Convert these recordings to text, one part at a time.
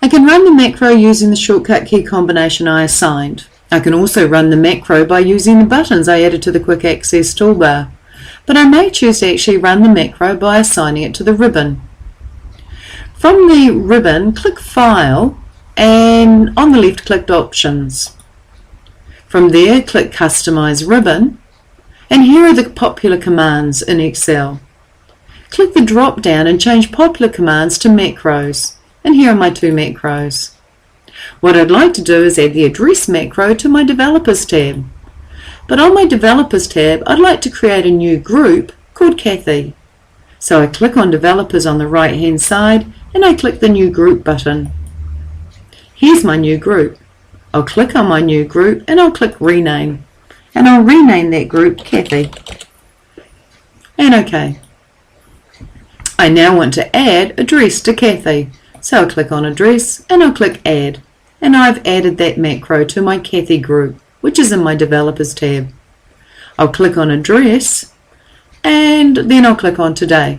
I can run the macro using the shortcut key combination I assigned. I can also run the macro by using the buttons I added to the Quick Access Toolbar, but I may choose to actually run the macro by assigning it to the ribbon. From the ribbon, click File, and on the left click Options. From there, click Customize Ribbon, and here are the popular commands in Excel. Click the drop down and change popular commands to macros, and here are my two macros. What I'd like to do is add the address macro to my Developers tab. But on my Developers tab, I'd like to create a new group called Cathi. So I click on Developers on the right hand side and I click the New Group button. Here's my new group. I'll click on my new group and I'll click Rename. And I'll rename that group Cathi. And OK. I now want to add address to Cathi. So I'll click on Address and I'll click Add. And I've added that macro to my Cathi group, which is in my Developers tab. I'll click on Address and then I'll click on Today.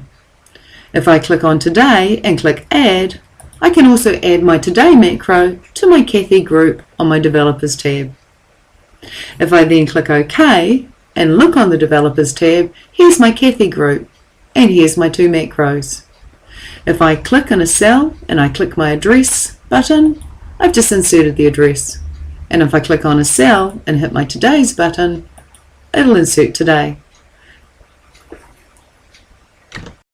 If I click on Today and click Add, I can also add my Today macro to my Cathi group on my Developers tab. If I then click OK and look on the Developers tab, here's my Cathi group and here's my two macros. If I click in a cell and I click my Address button, I've just inserted the address. And if I click on a cell and hit my Today's button, it'll insert Today.